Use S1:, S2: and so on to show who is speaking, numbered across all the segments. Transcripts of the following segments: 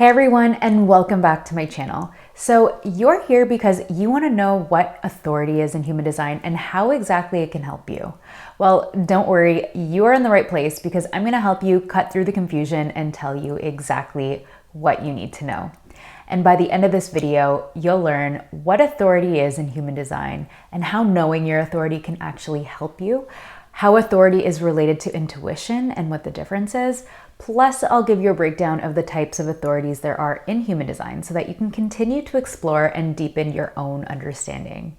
S1: Hey everyone, and welcome back to my channel. So you're here because you want to know what authority is in human design and how exactly it can help you. Well, don't worry, you are in the right place because I'm going to help you cut through the confusion and tell you exactly what you need to know. And by the end of this video, you'll learn what authority is in human design and how knowing your authority can actually help you, how authority is related to intuition and what the difference is. Plus, I'll give you a breakdown of the types of authorities there are in human design so that you can continue to explore and deepen your own understanding.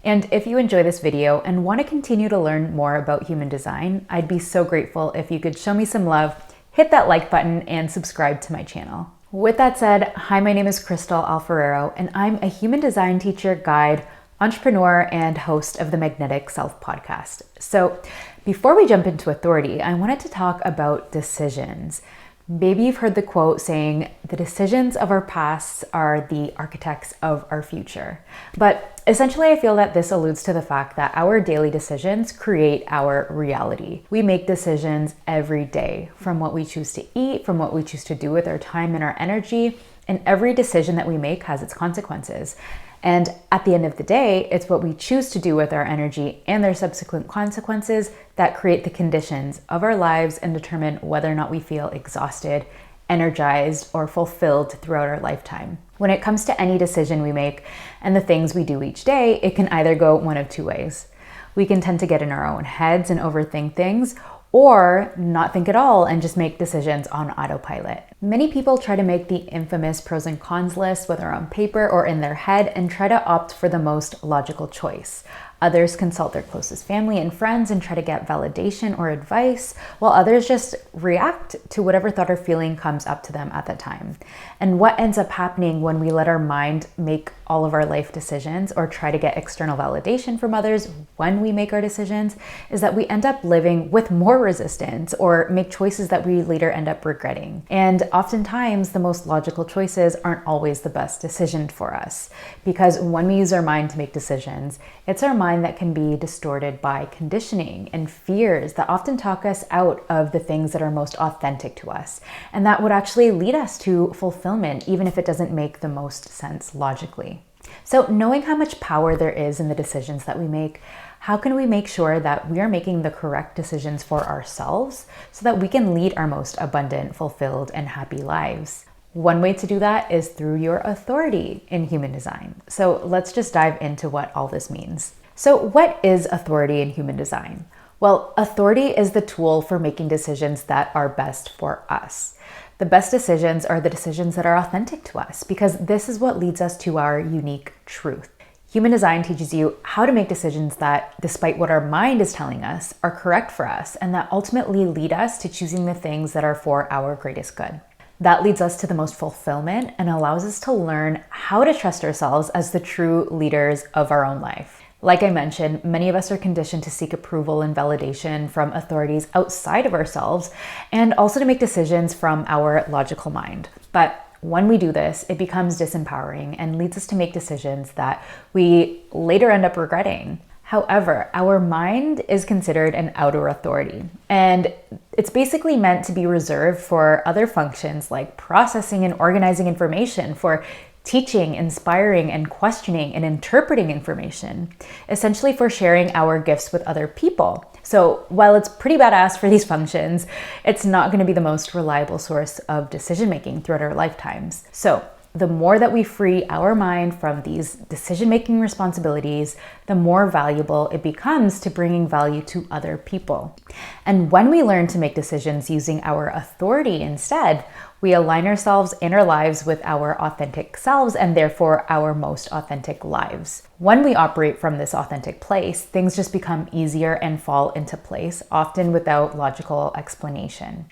S1: And if you enjoy this video and want to continue to learn more about human design, I'd be so grateful if you could show me some love, hit that like button, and subscribe to my channel. With that said, hi, my name is Crystal Alfarero, and I'm a human design teacher, guide, entrepreneur, and host of the Magnetic Self podcast. So before we jump into authority, I wanted to talk about decisions. Maybe you've heard the quote saying, the decisions of our past are the architects of our future. But essentially, I feel that this alludes to the fact that our daily decisions create our reality. We make decisions every day, from what we choose to eat, from what we choose to do with our time and our energy, and every decision that we make has its consequences. And at the end of the day, it's what we choose to do with our energy and their subsequent consequences that create the conditions of our lives and determine whether or not we feel exhausted, energized, or fulfilled throughout our lifetime. When it comes to any decision we make and the things we do each day, it can either go one of two ways. We can tend to get in our own heads and overthink things, or not think at all and just make decisions on autopilot. Many people try to make the infamous pros and cons list, whether on paper or in their head, and try to opt for the most logical choice. Others consult their closest family and friends and try to get validation or advice, while others just react to whatever thought or feeling comes up to them at that time. And what ends up happening when we let our mind make all of our life decisions or try to get external validation from others when we make our decisions is that we end up living with more resistance or make choices that we later end up regretting. And oftentimes the most logical choices aren't always the best decision for us, because when we use our mind to make decisions, it's our mind that can be distorted by conditioning and fears that often talk us out of the things that are most authentic to us. And that would actually lead us to fulfillment, even if it doesn't make the most sense logically. So knowing how much power there is in the decisions that we make, how can we make sure that we are making the correct decisions for ourselves so that we can lead our most abundant, fulfilled, and happy lives? One way to do that is through your authority in human design. So let's just dive into what all this means. So what is authority in human design? Well, authority is the tool for making decisions that are best for us. The best decisions are the decisions that are authentic to us, because this is what leads us to our unique truth. Human design teaches you how to make decisions that, despite what our mind is telling us, are correct for us and that ultimately lead us to choosing the things that are for our greatest good. That leads us to the most fulfillment and allows us to learn how to trust ourselves as the true leaders of our own life. Like I mentioned, many of us are conditioned to seek approval and validation from authorities outside of ourselves and also to make decisions from our logical mind. But when we do this, it becomes disempowering and leads us to make decisions that we later end up regretting. However, our mind is considered an outer authority, and it's basically meant to be reserved for other functions like processing and organizing information, for teaching, inspiring, and questioning and interpreting information, essentially for sharing our gifts with other people. So while it's pretty badass for these functions, it's not going to be the most reliable source of decision-making throughout our lifetimes. So the more that we free our mind from these decision-making responsibilities, the more valuable it becomes to bringing value to other people. And when we learn to make decisions using our authority instead, we align ourselves and our lives with our authentic selves and therefore our most authentic lives. When we operate from this authentic place, things just become easier and fall into place, often without logical explanation.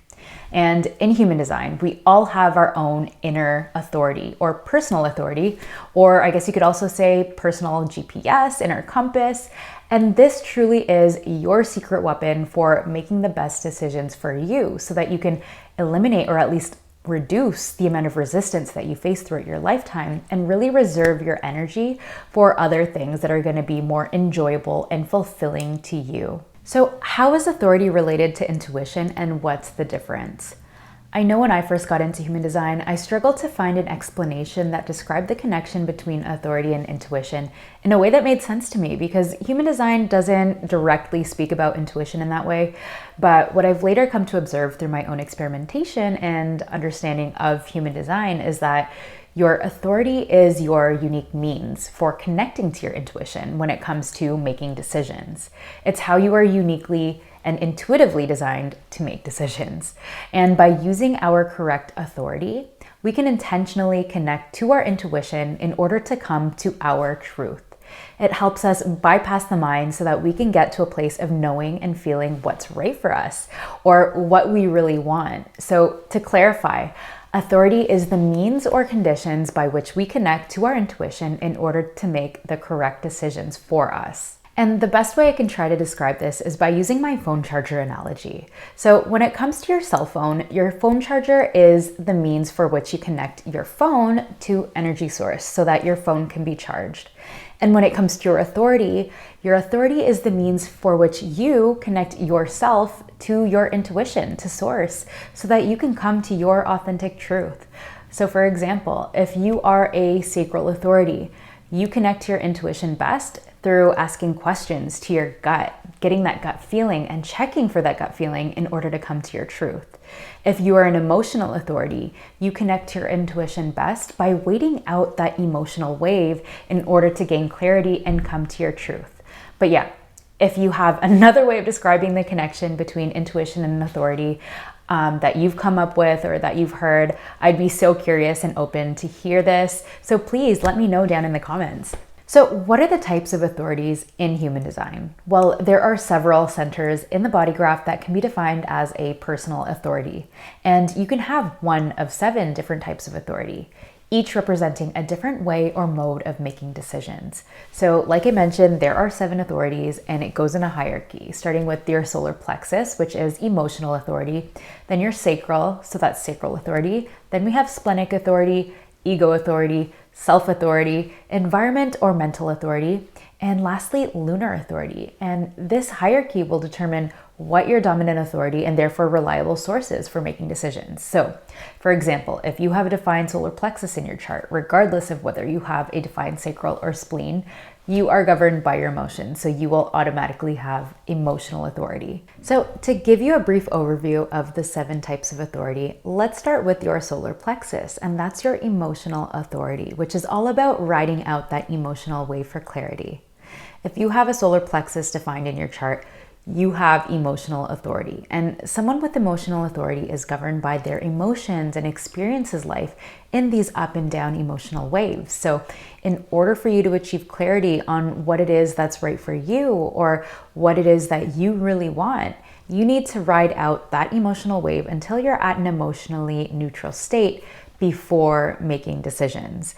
S1: And in human design, we all have our own inner authority or personal authority, or I guess you could also say personal GPS, inner compass. And this truly is your secret weapon for making the best decisions for you so that you can eliminate or at least reduce the amount of resistance that you face throughout your lifetime and really reserve your energy for other things that are going to be more enjoyable and fulfilling to you. So how is authority related to intuition and what's the difference? I know when I first got into human design, I struggled to find an explanation that described the connection between authority and intuition in a way that made sense to me, because human design doesn't directly speak about intuition in that way. But what I've later come to observe through my own experimentation and understanding of human design is that your authority is your unique means for connecting to your intuition when it comes to making decisions. It's how you are uniquely and intuitively designed to make decisions. And by using our correct authority, we can intentionally connect to our intuition in order to come to our truth. It helps us bypass the mind so that we can get to a place of knowing and feeling what's right for us or what we really want. So to clarify, authority is the means or conditions by which we connect to our intuition in order to make the correct decisions for us. And the best way I can try to describe this is by using my phone charger analogy. So when it comes to your phone charger is the means for which you connect your phone to energy source so that your phone can be charged. And when it comes to your authority is the means for which you connect yourself to your intuition, to source, so that you can come to your authentic truth. So for example, if you are a sacral authority, you connect to your intuition best through asking questions to your gut, getting that gut feeling and checking for that gut feeling in order to come to your truth. If you are an emotional authority, you connect to your intuition best by waiting out that emotional wave in order to gain clarity and come to your truth. But yeah, if you have another way of describing the connection between intuition and authority that you've come up with or that you've heard, I'd be so curious and open to hear this. So please let me know down in the comments. So what are the types of authorities in human design? Well, there are several centers in the body graph that can be defined as a personal authority. And you can have one of 7 different types of authority, each representing a different way or mode of making decisions. So like I mentioned, there are 7 authorities and it goes in a hierarchy, starting with your solar plexus, which is emotional authority, then your sacral, so that's sacral authority. Then we have splenic authority, ego authority, self-authority, environment or mental authority, and lastly, lunar authority. And this hierarchy will determine what your dominant authority and therefore reliable source is for making decisions. So, for example, if you have a defined solar plexus in your chart, regardless of whether you have a defined sacral or spleen, you are governed by your emotions, so you will automatically have emotional authority. So to give you a brief overview of the 7 types of authority, let's start with your solar plexus, and that's your emotional authority, which is all about riding out that emotional wave for clarity. If you have a solar plexus defined in your chart, you have emotional authority, and someone with emotional authority is governed by their emotions and experiences life in these up and down emotional waves. So in order for you to achieve clarity on what it is that's right for you or what it is that you really want, you need to ride out that emotional wave until you're at an emotionally neutral state before making decisions.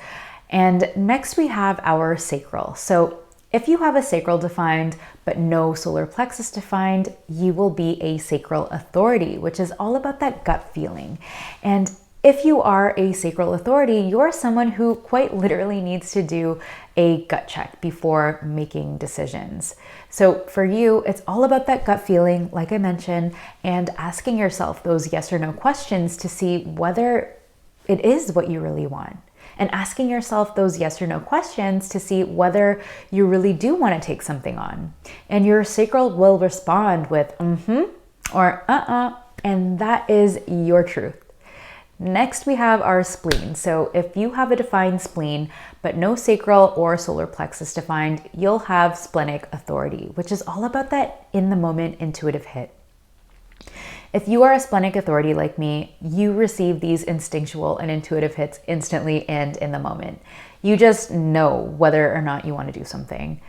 S1: And next we have our sacral. So if you have a sacral defined, but no solar plexus defined, you will be a sacral authority, which is all about that gut feeling. And if you are a sacral authority, you're someone who quite literally needs to do a gut check before making decisions. So for you, it's all about that gut feeling, like I mentioned, and asking yourself those yes or no questions to see whether it is what you really want. And asking yourself those yes or no questions to see whether you really do want to take something on. And your sacral will respond with or and that is your truth. Next, we have our spleen. So if you have a defined spleen, but no sacral or solar plexus defined, you'll have splenic authority, which is all about that in the moment intuitive hit. If you are a splenic authority like me, you receive these instinctual and intuitive hits instantly and in the moment. You just know whether or not you want to do something.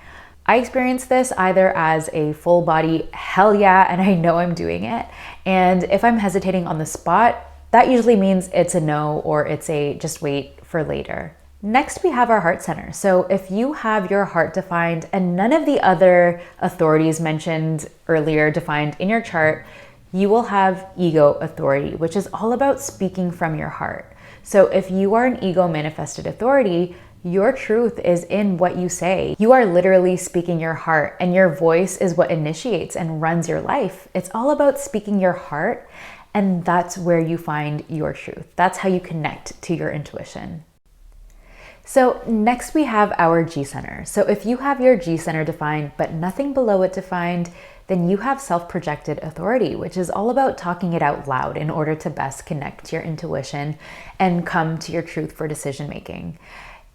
S1: I experience this either as a full body, hell yeah, and I know I'm doing it. And if I'm hesitating on the spot, that usually means it's a no or it's a just wait for later. Next, we have our heart center. So if you have your heart defined and none of the other authorities mentioned earlier defined in your chart, you will have ego authority, which is all about speaking from your heart. So if you are an ego manifested authority, your truth is in what you say. You are literally speaking your heart, and your voice is what initiates and runs your life. It's all about speaking your heart And that's where you find your truth. That's how you connect to your intuition. So next we have our G center. So if you have your G center defined, but nothing below it defined, then you have self-projected authority, which is all about talking it out loud in order to best connect to your intuition and come to your truth for decision making.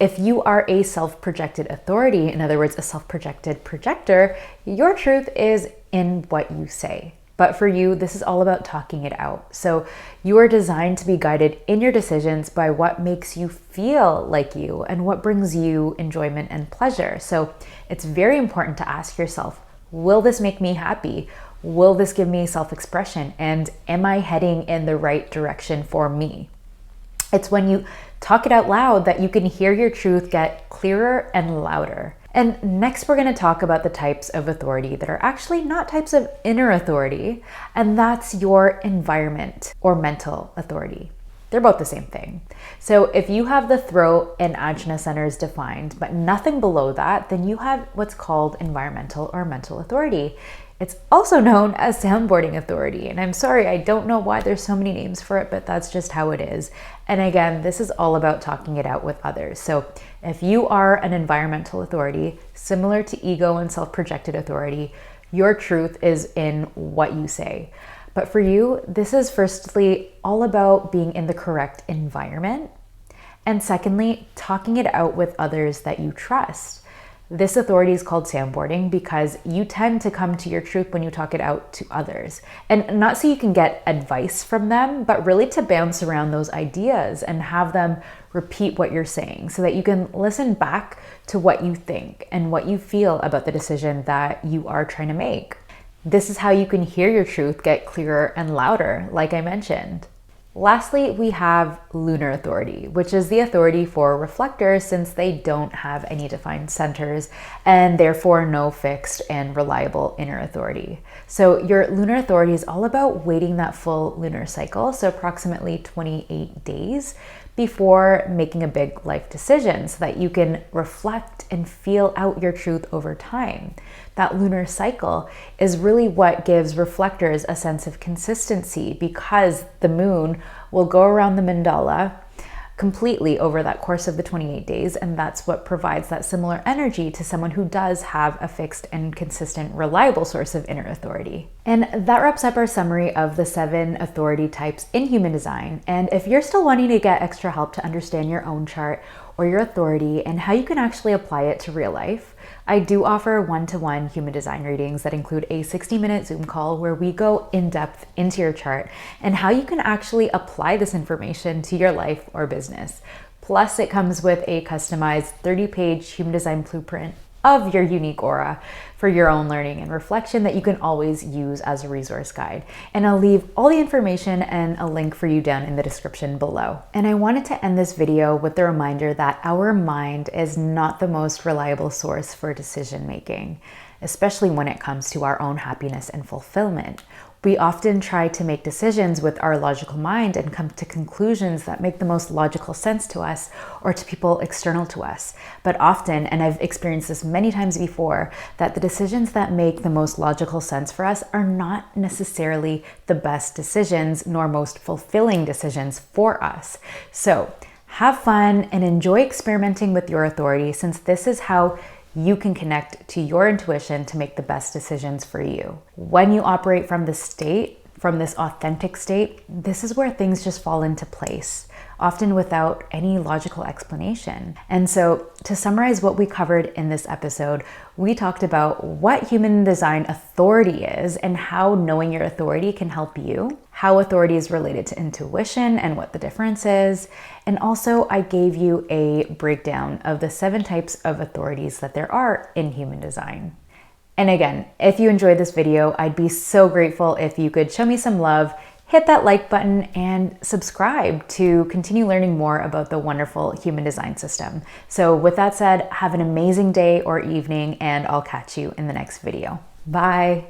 S1: If you are a self-projected authority, in other words, a self-projected projector, your truth is in what you say. But for you, this is all about talking it out. So you are designed to be guided in your decisions by what makes you feel like you and what brings you enjoyment and pleasure. So it's very important to ask yourself, will this make me happy? Will this give me self-expression? And am I heading in the right direction for me? It's when you talk it out loud that you can hear your truth get clearer and louder. And next, we're going to talk about the types of authority that are actually not types of inner authority, and that's your environment or mental authority. They're both the same thing. So if you have the throat and ajna centers defined, but nothing below that, then you have what's called environmental or mental authority. It's also known as soundboarding authority. And I'm sorry, I don't know why there's so many names for it, but that's just how it is. And again, this is all about talking it out with others. So if you are an environmental authority, similar to ego and self-projected authority, your truth is in what you say. But for you, this is firstly all about being in the correct environment. And secondly, talking it out with others that you trust. This authority is called soundboarding because you tend to come to your truth when you talk it out to others. And not so you can get advice from them, but really to bounce around those ideas and have them repeat what you're saying so that you can listen back to what you think and what you feel about the decision that you are trying to make. This is how you can hear your truth get clearer and louder, like I mentioned. Lastly, we have lunar authority, which is the authority for reflectors since they don't have any defined centers and therefore no fixed and reliable inner authority. So your lunar authority is all about waiting that full lunar cycle, so approximately 28 days before making a big life decision so that you can reflect and feel out your truth over time. That lunar cycle is really what gives reflectors a sense of consistency because the moon will go around the mandala completely over that course of the 28 days. And that's what provides that similar energy to someone who does have a fixed and consistent, reliable source of inner authority. And that wraps up our summary of the 7 authority types in human design. And if you're still wanting to get extra help to understand your own chart or your authority and how you can actually apply it to real life, I do offer one-to-one human design readings that include a 60-minute Zoom call where we go in depth into your chart and how you can actually apply this information to your life or business. Plus, it comes with a customized 30-page human design blueprint of your unique aura for your own learning and reflection that you can always use as a resource guide. And I'll leave all the information and a link for you down in the description below. And I wanted to end this video with the reminder that our mind is not the most reliable source for decision making, especially when it comes to our own happiness and fulfillment. We often try to make decisions with our logical mind and come to conclusions that make the most logical sense to us or to people external to us. But often, and I've experienced this many times before, that the decisions that make the most logical sense for us are not necessarily the best decisions nor most fulfilling decisions for us. So have fun and enjoy experimenting with your authority, since this is how you can connect to your intuition to make the best decisions for you. When you operate from this state, from this authentic state, this is where things just fall into place, often without any logical explanation. And so to summarize what we covered in this episode, we talked about what human design authority is and how knowing your authority can help you, how authority is related to intuition and what the difference is. And also I gave you a breakdown of the 7 types of authorities that there are in human design. And again, if you enjoyed this video, I'd be so grateful if you could show me some love, hit that like button, and subscribe to continue learning more about the wonderful human design system. So with that said, have an amazing day or evening, and I'll catch you in the next video. Bye.